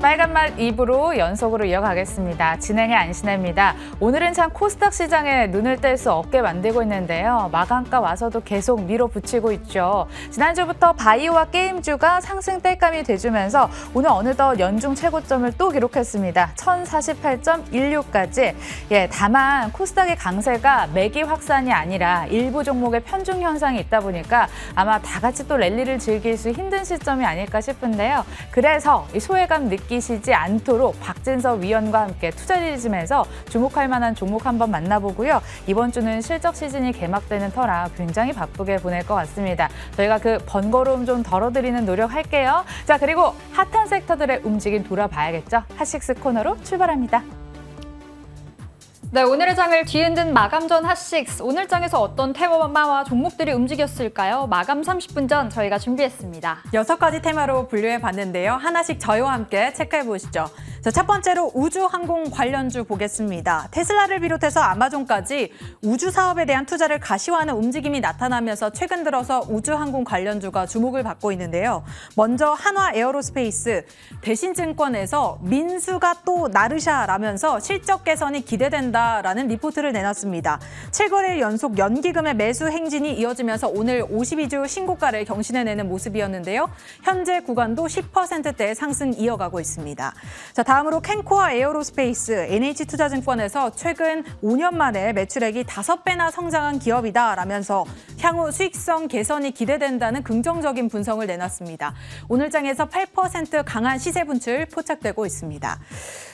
빨간맛 2부로 연속으로 이어가겠습니다. 진행의 안신혜입니다. 오늘은 참 코스닥 시장에 눈을 뗄 수 없게 만들고 있는데요. 마감가 와서도 계속 밀어붙이고 있죠. 지난주부터 바이오와 게임주가 상승 땔감이 돼주면서 오늘 어느덧 연중 최고점을 또 기록했습니다. 1048.16까지. 다만 코스닥의 강세가 매기 확산이 아니라 일부 종목의 편중 현상이 있다 보니까 아마 다 같이 또 랠리를 즐길 수 힘든 시점이 아닐까 싶은데요. 그래서 이 소외감 느끼시지 않도록 박진서 위원과 함께 투자리즘에서 주목할 만한 종목 한번 만나보고요. 이번 주는 실적 시즌이 개막되는 터라 굉장히 바쁘게 보낼 것 같습니다. 저희가 그 번거로움 좀 덜어드리는 노력할게요. 자, 그리고 핫한 섹터들의 움직임 돌아봐야겠죠. 핫식스 코너로 출발합니다. 네, 오늘의 장을 뒤흔든 마감 전 핫식스. 오늘 장에서 어떤 테마와 종목들이 움직였을까요? 마감 30분 전 저희가 준비했습니다. 6가지 테마로 분류해봤는데요. 하나씩 저희와 함께 체크해보시죠. 자, 첫 번째로 우주항공 관련주 보겠습니다. 테슬라를 비롯해서 아마존까지 우주 사업에 대한 투자를 가시화하는 움직임이 나타나면서 최근 들어서 우주항공 관련주가 주목을 받고 있는데요. 먼저 한화 에어로스페이스, 대신증권에서 민수가 또 나르샤라면서 실적 개선이 기대된다라는 리포트를 내놨습니다. 7거래일 연속 연기금의 매수 행진이 이어지면서 오늘 52주 신고가를 경신해내는 모습이었는데요. 현재 구간도 10%대의 상승 이어가고 있습니다. 자, 다음으로 캔코아 에어로스페이스, NH투자증권에서 최근 5년 만에 매출액이 5배나 성장한 기업이다라면서 향후 수익성 개선이 기대된다는 긍정적인 분석을 내놨습니다. 오늘 장에서 8% 강한 시세 분출 포착되고 있습니다.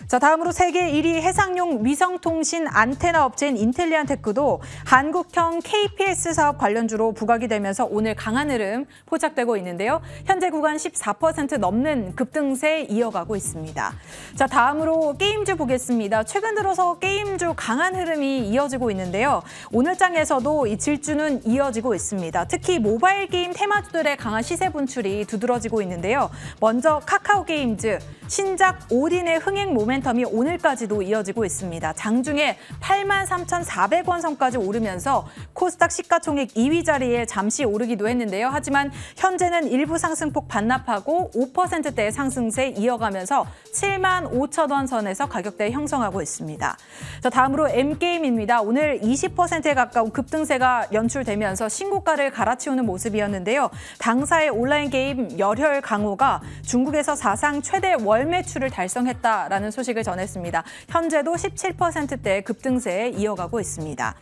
자, 다음으로 세계 1위 해상용 위성통신 안테나 업체인 인텔리안테크도 한국형 KPS 사업 관련주로 부각이 되면서 오늘 강한 흐름 포착되고 있는데요. 현재 구간 14% 넘는 급등세 이어가고 있습니다. 자, 다음으로 게임주 보겠습니다. 최근 들어서 게임주 강한 흐름이 이어지고 있는데요. 오늘 장에서도 이 질주는 이어지고 있습니다. 특히 모바일 게임 테마주들의 강한 시세 분출이 두드러지고 있는데요. 먼저 카카오 게임즈, 신작 오딘의 흥행 모멘텀이 오늘까지도 이어지고 있습니다. 장중에 83,400원 선까지 오르면서 코스닥 시가총액 2위 자리에 잠시 오르기도 했는데요. 하지만 현재는 일부 상승폭 반납하고 5%대의 상승세 이어가면서 75,000원 선에서 가격대 형성하고 있습니다. 자, 다음으로 M게임입니다. 오늘 20%에 가까운 급등세가 연출되면서 신고가를 갈아치우는 모습이었는데요. 당사의 온라인 게임 열혈 강호가 중국에서 사상 최대 월 매출을 달성했다라는 소식을 전했습니다. 현재도 17%대의 급등세에 이어가고 있습니다.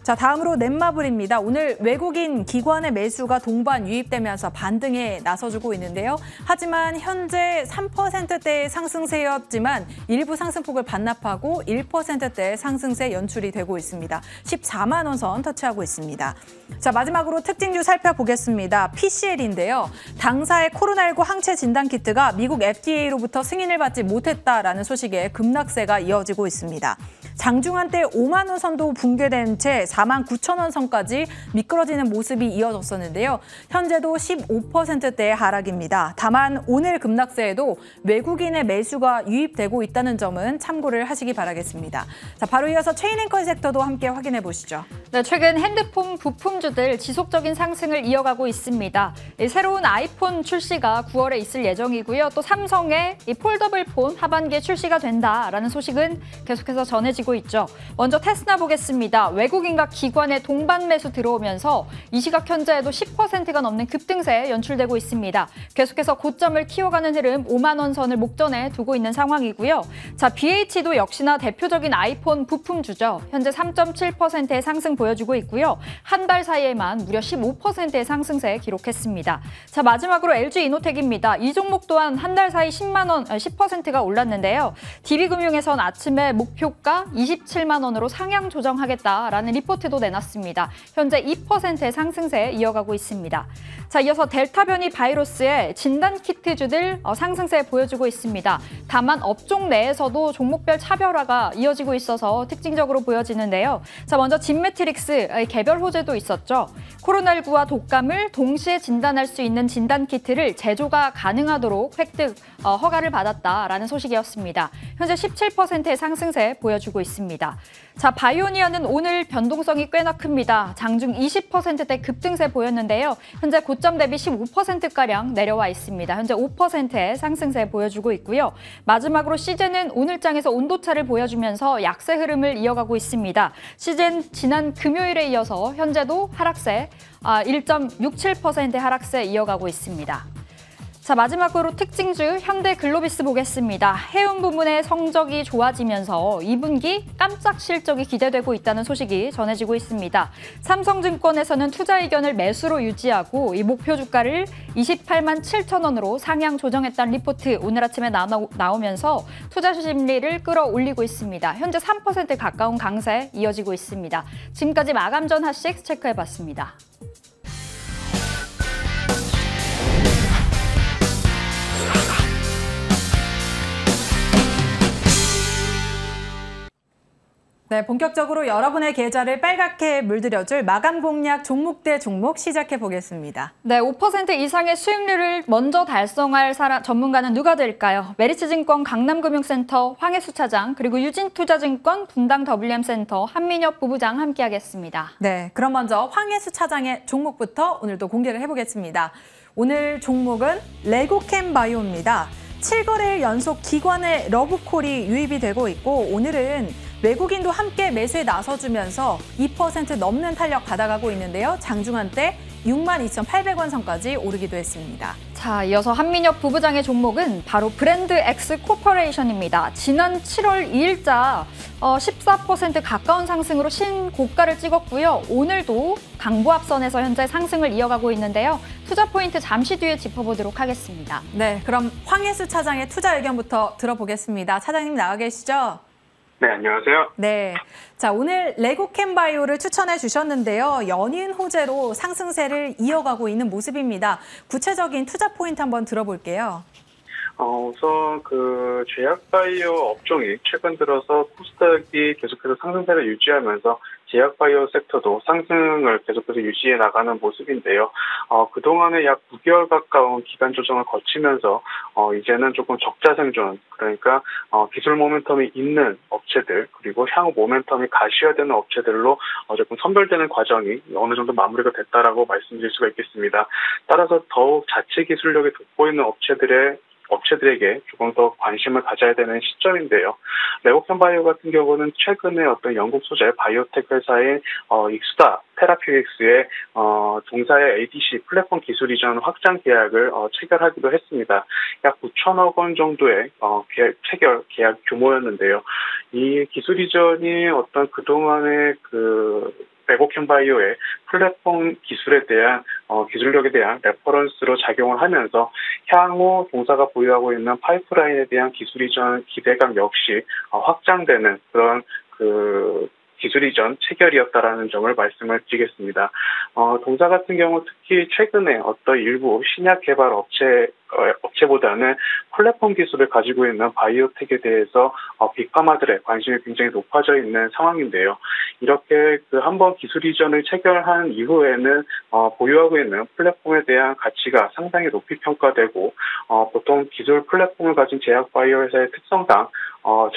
자, 다음으로 넷마블입니다. 오늘 외국인 기관의 매수가 동반 유입되면서 반등에 나서주고 있는데요. 하지만 현재 3%대의 상승세였지만 일부 상승폭을 반납하고 1%대의 상승세 연출이 되고 있습니다. 14만 원 선 터치하고 있습니다. 자, 마지막으로 특징주 살펴보겠습니다. PCL인데요. 당사의 코로나19 항체 진단 키트가 미국 FDA로부터 승인을 받지 못했다라는 소식에 급락세가 이어지고 있습니다. 장중 한때 5만 원 선도 붕괴된 채 49,000원 선까지 미끄러지는 모습이 이어졌었는데요. 현재도 15%대의 하락입니다. 다만 오늘 급락세에도 외국인의 매수가 유입되고 있다는 점은 참고를 하시기 바라겠습니다. 자, 바로 이어서 체인앵커 섹터도 함께 확인해 보시죠. 네, 최근 핸드폰 부품주들 지속적인 상승을 이어가고 있습니다. 새로운 아이폰 출시가 9월에 있을 예정이고요. 또 삼성의 이 폴더블 폰 하반기에 출시가 된다라는 소식은 계속해서 전해지고 있죠. 먼저 테스나 보겠습니다. 외국인과 기관의 동반 매수 들어오면서 이 시각 현재에도 10%가 넘는 급등세에 연출되고 있습니다. 계속해서 고점을 키워가는 흐름 5만 원 선을 목전에 두고 있는 상황이고요. 자, BH도 역시나 대표적인 아이폰 부품주죠. 현재 3.7%의 상승 보여주고 있고요. 한 달 사이에만 무려 15%의 상승세 기록했습니다. 자, 마지막으로 LG이노텍입니다. 이 종목 또한 한 달 사이 10%가 올랐는데요. DB금융에선 아침에 목표가 27만 원으로 상향 조정하겠다라는 리포트도 내놨습니다. 현재 2%의 상승세에 이어가고 있습니다. 자, 이어서 델타 변이 바이러스의 진단 키트주들 상승세 보여주고 있습니다. 다만 업종 내에서도 종목별 차별화가 이어지고 있어서 특징적으로 보여지는데요. 자, 먼저 진매트릭스 개별 호재도 있었죠. 코로나19와 독감을 동시에 진단할 수 있는 진단 키트를 제조가 가능하도록 획득 허가를 받았다라는 소식이었습니다. 현재 17%의 상승세 보여주고 있습니다. 자, 바이오니아는 오늘 변동성 가능성이 꽤나 큽니다. 장중 20%대 급등세 보였는데요. 현재 고점 대비 15%가량 내려와 있습니다. 현재 5%의 상승세 보여주고 있고요. 마지막으로 시젠은 오늘장에서 온도차를 보여주면서 약세 흐름을 이어가고 있습니다. 시젠 지난 금요일에 이어서 현재도 하락세 1.67%의 하락세 이어가고 있습니다. 자, 마지막으로 특징주 현대글로비스 보겠습니다. 해운 부문의 성적이 좋아지면서 2분기 깜짝 실적이 기대되고 있다는 소식이 전해지고 있습니다. 삼성증권에서는 투자 의견을 매수로 유지하고 이 목표 주가를 28만 7천 원으로 상향 조정했다는 리포트 오늘 아침에 나오면서 투자 심리를 끌어올리고 있습니다. 현재 3% 가까운 강세 이어지고 있습니다. 지금까지 마감 전 하식 체크해봤습니다. 네, 본격적으로 여러분의 계좌를 빨갛게 물들여줄 마감 공략 종목 대 종목 시작해 보겠습니다. 네, 5% 이상의 수익률을 먼저 달성할 전문가는 누가 될까요? 메리츠증권 강남금융센터 황혜수 차장, 그리고 유진투자증권 분당 WM센터 한민혁 부부장 함께하겠습니다. 네, 그럼 먼저 황혜수 차장의 종목부터 오늘도 공개를 해보겠습니다. 오늘 종목은 레고캠바이오입니다. 7거래일 연속 기관의 러브콜이 유입이 되고 있고 오늘은 외국인도 함께 매수에 나서주면서 2% 넘는 탄력 받아가고 있는데요. 장중한때 62,800원 선까지 오르기도 했습니다. 자, 이어서 한민혁 부부장의 종목은 바로 브랜드엑스 코퍼레이션입니다. 지난 7월 2일자 14% 가까운 상승으로 신고가를 찍었고요. 오늘도 강보합선에서 현재 상승을 이어가고 있는데요. 투자 포인트 잠시 뒤에 짚어보도록 하겠습니다. 네, 그럼 황혜수 차장의 투자 의견부터 들어보겠습니다. 차장님 나와 계시죠? 네, 안녕하세요. 네. 자, 오늘 레고캠바이오를 추천해 주셨는데요. 연이은 호재로 상승세를 이어가고 있는 모습입니다. 구체적인 투자 포인트 한번 들어볼게요. 우선 제약바이오 업종이 최근 들어서 코스닥이 계속해서 상승세를 유지하면서 제약바이오 섹터도 상승을 계속해서 유지해 나가는 모습인데요. 그동안에 약 9개월 가까운 기간 조정을 거치면서 이제는 조금 적자 생존, 그러니까 기술 모멘텀이 있는 업체들, 그리고 향후 모멘텀이 가시화되는 업체들로 조금 선별되는 과정이 어느 정도 마무리가 됐다라고 말씀드릴 수가 있겠습니다. 따라서 더욱 자체 기술력이 돋보이는 업체들에게 조금 더 관심을 가져야 되는 시점인데요. 레고캠바이오 같은 경우는 최근에 어떤 영국 소재 바이오텍 회사인 익수다 테라퓨틱스의 동사의 ADC 플랫폼 기술 이전 확장 계약을 체결하기도 했습니다. 약 9천억 원 정도의 체결 계약 규모였는데요. 이 기술 이전이 어떤 그동안의 레고캠바이오의 플랫폼 기술에 대한 기술력에 대한 레퍼런스로 작용을 하면서 향후 동사가 보유하고 있는 파이프라인에 대한 기술 이전 기대감 역시 확장되는 그런 기술 이전 체결이었다라는 점을 말씀을 드리겠습니다. 동사 같은 경우 특히 최근에 어떤 일부 신약 개발 업체보다는 플랫폼 기술을 가지고 있는 바이오텍에 대해서 빅파마들의 관심이 굉장히 높아져 있는 상황인데요. 이렇게 한번 기술 이전을 체결한 이후에는 보유하고 있는 플랫폼에 대한 가치가 상당히 높이 평가되고 보통 기술 플랫폼을 가진 제약 바이오 회사의 특성상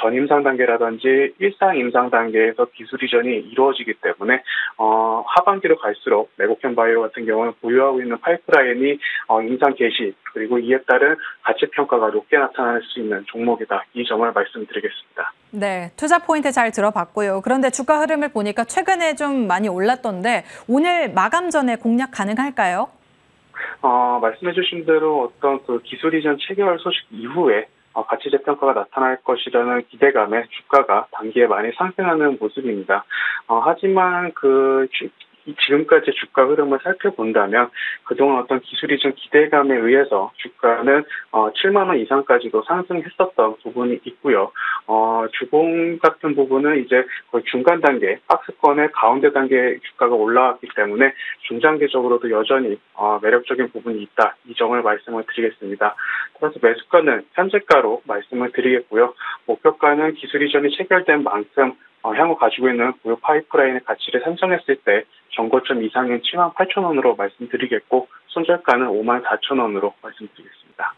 전임상 단계라든지 일상 임상 단계에서 기술 이전이 이루어지기 때문에 하반기로 갈수록 레고캠바이오 같은 경우는 보유하고 있는 파이프라인이 임상 개시 그리고 이에 따른 가치 평가가 높게 나타날 수 있는 종목이다. 이 점을 말씀드리겠습니다. 네, 투자 포인트 잘 들어봤고요. 그런데 주가 흐름을 보니까 최근에 좀 많이 올랐던데 오늘 마감 전에 공략 가능할까요? 말씀해 주신 대로 어떤 기술 이전 체결 소식 이후에 가치 재평가가 나타날 것이라는 기대감에 주가가 단기에 많이 상승하는 모습입니다. 하지만 지금까지 주가 흐름을 살펴본다면 그동안 어떤 기술 이전 기대감에 의해서 주가는 7만 원 이상까지도 상승했었던 부분이 있고요. 주봉 같은 부분은 이제 거의 중간 단계, 박스권의 가운데 단계 주가가 올라왔기 때문에 중장기적으로도 여전히 매력적인 부분이 있다. 이 점을 말씀을 드리겠습니다. 따라서 매수가는 현재가로 말씀을 드리겠고요. 목표가는 기술 이전이 체결된 만큼 향후 가지고 있는 보유 파이프라인의 가치를 산정했을 때 전고점 이상인 7만 8천 원으로 말씀드리겠고 손절가는 5만 4천 원으로 말씀드리겠습니다.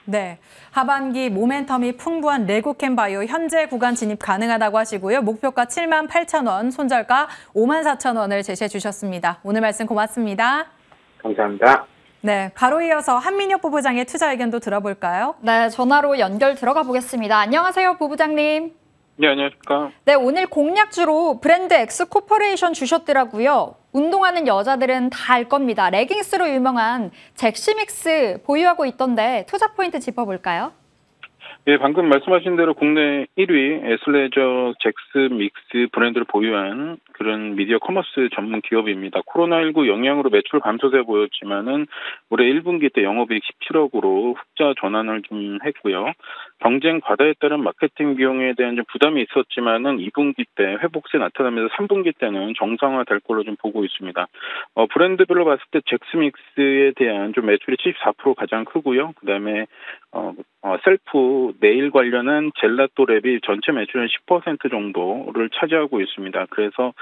네, 하반기 모멘텀이 풍부한 레고캠바이오 현재 구간 진입 가능하다고 하시고요. 목표가 78,000원, 손절가 54,000원을 제시해 주셨습니다. 오늘 말씀 고맙습니다. 감사합니다. 네, 바로 이어서 한민혁 부부장의 투자 의견도 들어볼까요? 네, 전화로 연결 들어가 보겠습니다. 안녕하세요, 부부장님. 네, 안녕하십니까. 네, 오늘 공략주로 브랜드 엑스코퍼레이션 주셨더라고요. 운동하는 여자들은 다 알 겁니다. 레깅스로 유명한 잭스믹스 보유하고 있던데 투자 포인트 짚어볼까요? 예, 방금 말씀하신 대로 국내 1위 애슬레저 잭스믹스 브랜드를 보유한 그런 미디어 커머스 전문 기업입니다. 코로나19 영향으로 매출 감소세 보였지만은 올해 1분기 때 영업이익 17억으로 흑자 전환을 좀 했고요. 경쟁 과다에 따른 마케팅 비용에 대한 좀 부담이 있었지만은 2분기 때 회복세 나타나면서 3분기 때는 정상화될 걸로 좀 보고 있습니다. 브랜드별로 봤을 때 잭스믹스에 대한 좀 매출이 74% 가장 크고요. 그다음에 셀프 네일 관련한 젤라또 랩이 전체 매출의 10% 정도를 차지하고 있습니다. 그래서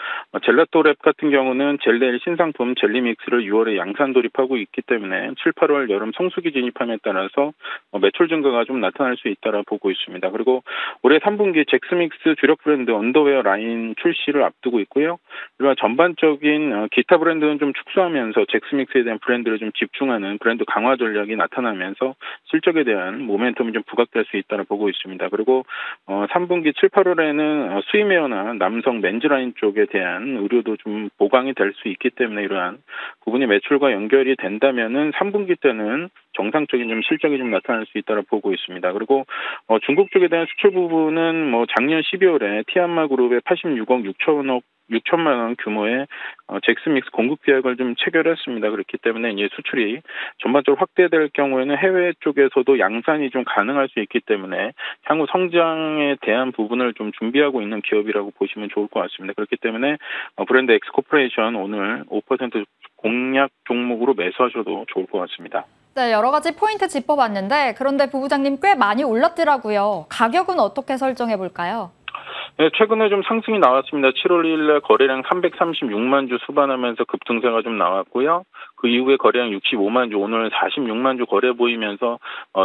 젤라또 랩 같은 경우는 젤네일 신상품 젤리믹스를 6월에 양산 돌입하고 있기 때문에 7, 8월 여름 성수기 진입함에 따라서 매출 증가가 좀 나타날 수 있다라 보고 있습니다. 그리고 올해 3분기 잭스믹스 주력 브랜드 언더웨어 라인 출시를 앞두고 있고요. 그리고 전반적인 기타 브랜드는 좀 축소하면서 잭스믹스에 대한 브랜드를 좀 집중하는 브랜드 강화 전략이 나타나면서 실적에 대한 모멘텀이 좀 부각될 수 있다고 보고 있습니다. 그리고 3분기 7, 8월에는 스위메어나 남성 맨즈라인 쪽에 대한 의료도 좀 보강이 될 수 있기 때문에 이러한 부분이 매출과 연결이 된다면은 3분기 때는 정상적인 좀 실적이 좀 나타날 수 있다고 보고 있습니다. 그리고 중국 쪽에 대한 수출 부분은 작년 12월에 티안마 그룹의 86억 6천만 원 규모의 잭스믹스 공급 계약을 좀 체결했습니다. 그렇기 때문에 이제 수출이 전반적으로 확대될 경우에는 해외 쪽에서도 양산이 좀 가능할 수 있기 때문에 향후 성장에 대한 부분을 좀 준비하고 있는 기업이라고 보시면 좋을 것 같습니다. 그렇기 때문에 브랜드 엑스코퍼레이션 오늘 5% 공략 종목으로 매수하셔도 좋을 것 같습니다. 네, 여러 가지 포인트 짚어봤는데 그런데 부부장님 꽤 많이 올랐더라고요. 가격은 어떻게 설정해 볼까요? 네, 최근에 좀 상승이 나왔습니다. 7월 1일에 거래량 336만 주 수반하면서 급등세가 좀 나왔고요. 그 이후에 거래량 65만 주, 오늘 46만 주 거래 보이면서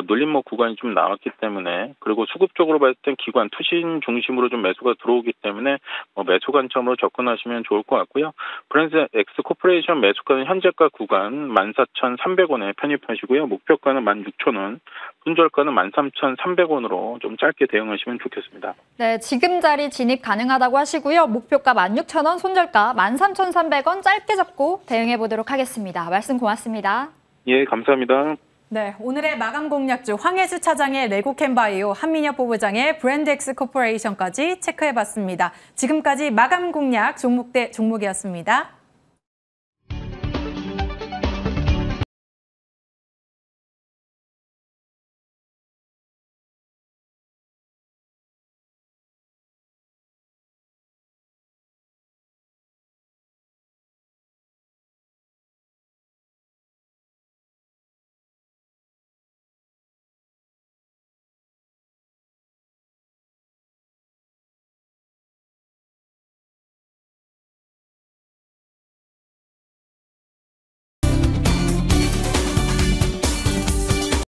눌림목 구간이 좀 나왔기 때문에, 그리고 수급적으로 봤을 땐 기관 투신 중심으로 좀 매수가 들어오기 때문에 매수 관점으로 접근하시면 좋을 것 같고요. 브랜드 엑스코퍼레이션 매수가는 현재가 구간 14,300원에 편입하시고요. 목표가는 16,000원, 손절가는 13,300원으로 좀 짧게 대응하시면 좋겠습니다. 네, 지금 자리 진입 가능하다고 하시고요. 목표가 16,000원, 손절가 13,300원 짧게 잡고 대응해 보도록 하겠습니다. 말씀 고맙습니다. 예, 감사합니다. 네, 오늘의 마감 공략주 황혜수 차장의 레고캠바이오, 한민혁 부부장의 브랜드 엑스코퍼레이션까지 체크해봤습니다. 지금까지 마감 공략 종목 대 종목이었습니다.